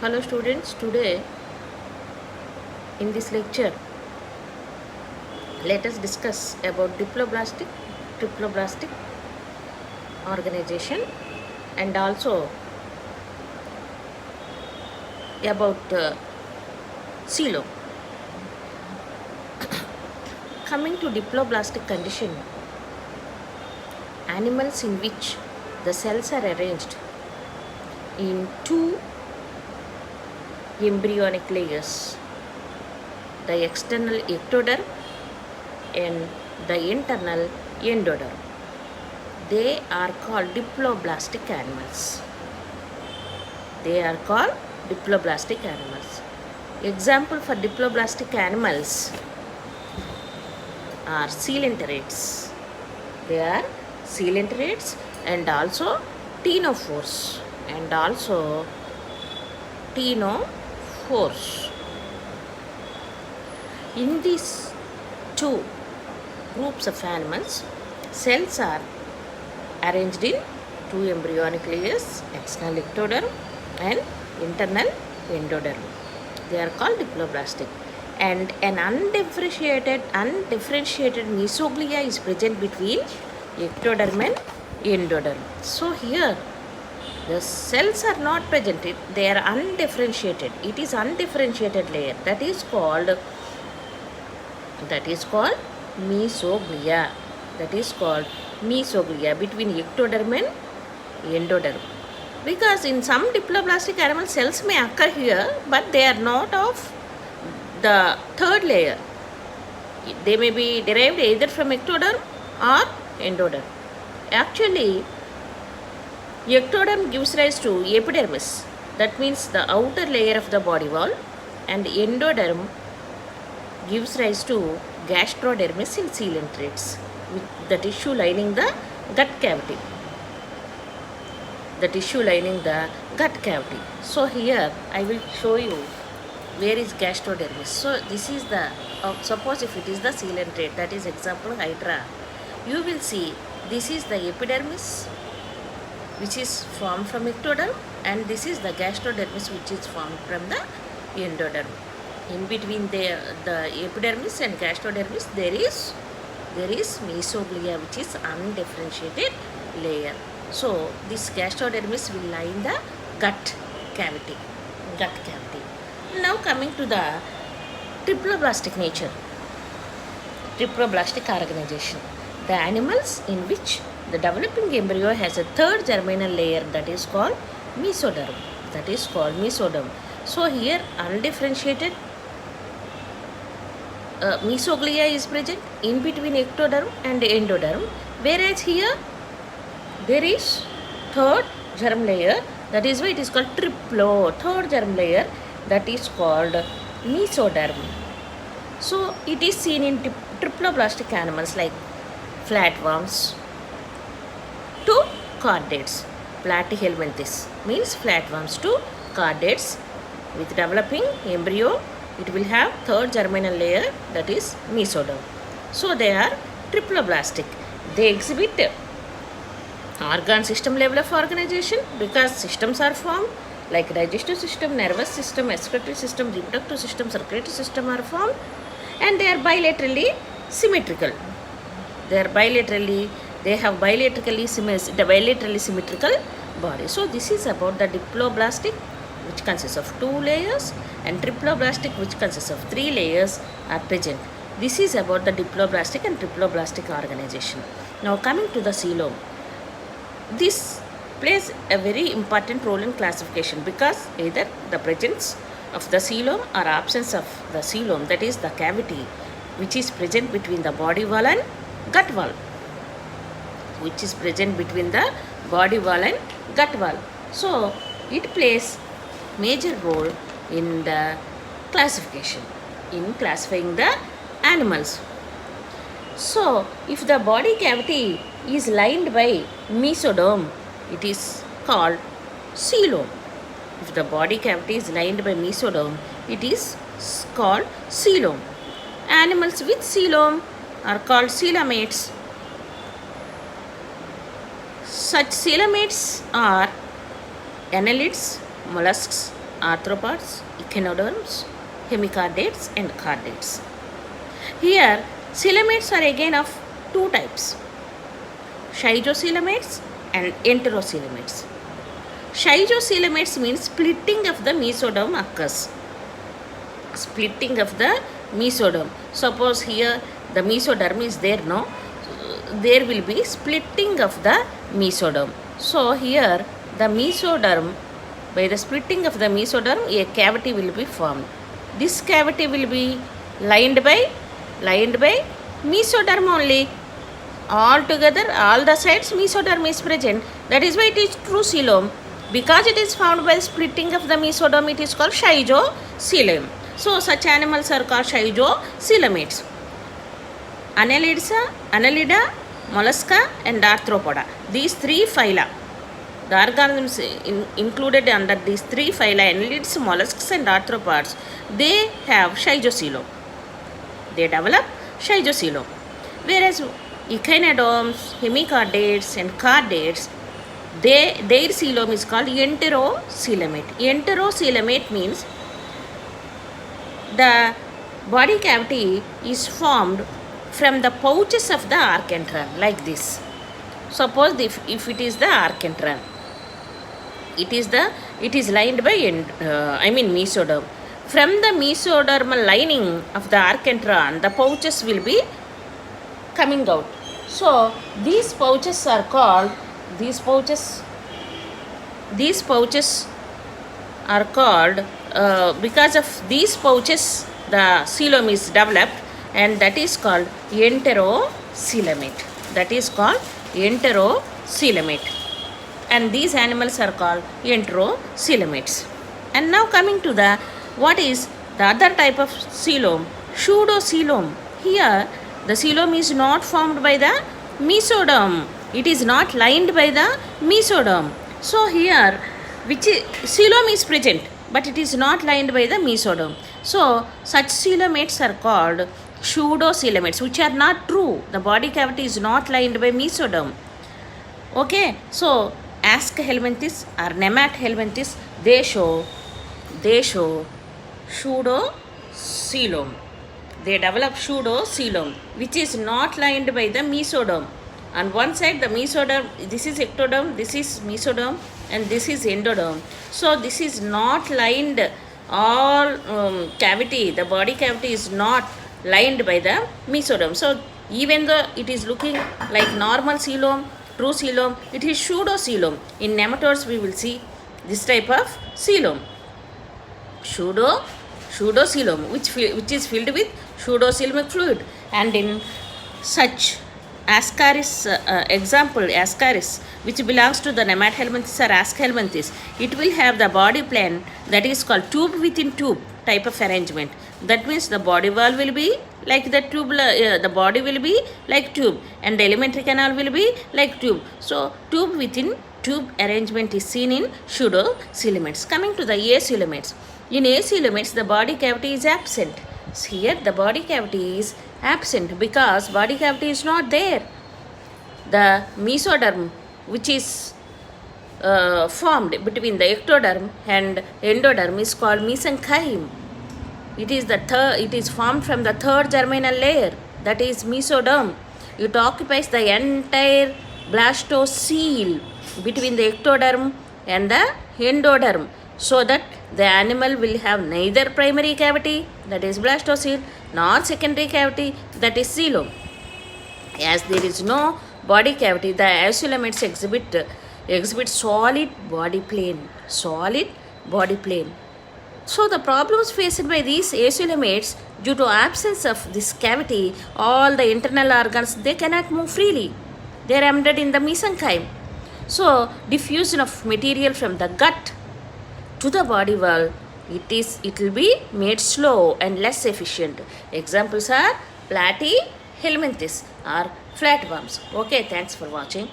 Hello students, today in this lecture let us discuss about triploblastic organization and also about coelom. Coming to diploblastic condition, animals in which the cells are arranged in two embryonic layers, the external ectoderm and the internal endoderm. They are called diploblastic animals. They are called diploblastic animals. Example for diploblastic animals are coelenterids. They are coelenterids and also ctenophores and also ctenophores. In these two groups of animals, cells are arranged in two embryonic layers, external ectoderm and internal endoderm. They are called diploblastic. And an undifferentiated mesoglea is present between ectoderm and endoderm. So here the cells are not present, they are undifferentiated. It is undifferentiated layer that is called mesoglea. That is called mesoglea between ectoderm and endoderm. Because in some diploblastic animal cells may occur here, but they are not of the third layer. They may be derived either from ectoderm or endoderm. Actually, ectoderm gives rise to epidermis, that means the outer layer of the body wall, and endoderm gives rise to gastrodermis in coelenterids, with the tissue lining the gut cavity. So here I will show you where is gastrodermis. So this is the, suppose if it is the coelenterid, that is example hydra, you will see this is the epidermis which is formed from ectoderm, and this is the gastrodermis which is formed from the endoderm. In between the epidermis and gastrodermis there is mesoglea, which is undifferentiated layer. So this gastrodermis will lie in the gut cavity. Now coming to the triploblastic nature, triploblastic organization. The animals in which the developing embryo has a third germinal layer, that is called mesoderm. So here undifferentiated mesoglea is present in between ectoderm and endoderm, whereas here there is third germ layer, that is why it is called third germ layer, that is called mesoderm. So it is seen in triploblastic animals like flatworms to chordates. Platyhelminthes means flatworms to chordates. With developing embryo, it will have third germinal layer, that is mesoderm. So they are triploblastic. They exhibit organ system level of organization because systems are formed like digestive system, nervous system, excretory system, reproductive system, circulatory system are formed, and they are bilaterally symmetrical. They have bilaterally symmetrical body. So this is about the diploblastic, which consists of two layers, and triploblastic, which consists of three layers are present. This is about the diploblastic and triploblastic organization. Now coming to the coelom. This plays a very important role in classification because either the presence of the coelom or absence of the coelom, that is the cavity which is present between the body wall and gut wall. So it plays major role in the classification, in classifying the animals. So if the body cavity is lined by mesoderm, it is called coelom. If the body cavity is lined by mesoderm, it is called coelom. Animals with coelom are called coelomates. Such coelomates are annelids, mollusks, arthropods, echinoderms, hemichordates and chordates. Here, coelomates are again of two types, schizocoelomates and enterocoelomates. Schizocoelomates means splitting of the mesoderm occurs. Splitting of the mesoderm. Suppose here the mesoderm is there, no? There will be splitting of the mesoderm. So here the mesoderm, by the splitting of the mesoderm, a cavity will be formed. This cavity will be lined by mesoderm only. All together, all the sides mesoderm is present. That is why it is true coelom. Because it is formed by splitting of the mesoderm, it is called schizocoelom. So such animals are called schizocoelomates. Annelida, mollusca and arthropoda. These three phyla, the organisms included under these three phyla, annelids, mollusks and arthropods, they have schizocoelom. They develop schizocoelom. Whereas echinoderms, hemichordates and chordates, their coelom is called enterocoelomate. Enterocoelomate means the body cavity is formed from the pouches of the archenteron, like this. Suppose if it is the archenteron, it is lined by mesoderm. From the mesodermal lining of the archenteron, the pouches will be coming out. So these pouches are called because of these pouches the coelom is developed, and that is called enterocoelomate. And these animals are called enterocoelomates. And now coming to the what is the other type of coelom, pseudocoelom. Here the coelom is not formed by the mesoderm. It is not lined by the mesoderm. So here coelom is present, but it is not lined by the mesoderm. So such coelomates are called pseudocoelomates, which are not true. The body cavity is not lined by mesoderm. Okay, so Aschelminthes or Nemathelminthes, they show pseudocoelom. They develop pseudocoelom, which is not lined by the mesoderm. On one side the mesoderm, this is ectoderm, this is mesoderm, and this is endoderm. So this is not lined, all cavity, the body cavity is not lined by the mesoderm. So even though it is looking like normal coelom, true coelom, it is pseudocoelom. In nematodes we will see this type of coelom, pseudocoelom, which is filled with pseudocoelomic fluid. And in such Ascaris, example Ascaris, which belongs to the Nemathelminthes or Aschelminthes, it will have the body plan that is called tube within tube type of arrangement. That means the body wall will be like the tube, the body will be like tube, and the alimentary canal will be like tube. So tube within tube arrangement is seen in pseudocoelomates. Coming to the acoelomates. In acoelomates, the body cavity is absent. Here the body cavity is absent because body cavity is not there. The mesoderm, which is formed between the ectoderm and endoderm, is called mesenchyme. It is formed from the third germinal layer, that is mesoderm. It occupies the entire blastocele between the ectoderm and the endoderm, so that the animal will have neither primary cavity, that is blastocele, nor secondary cavity, that is coelom. As there is no body cavity, the acoelomates exhibit solid body plane. So the problems faced by these acoelomates, due to absence of this cavity, all the internal organs, they cannot move freely. They are embedded in the mesenchyme. So diffusion of material from the gut to the body wall, it will be made slow and less efficient. Examples are Platyhelminthes or flatworms. Okay, thanks for watching.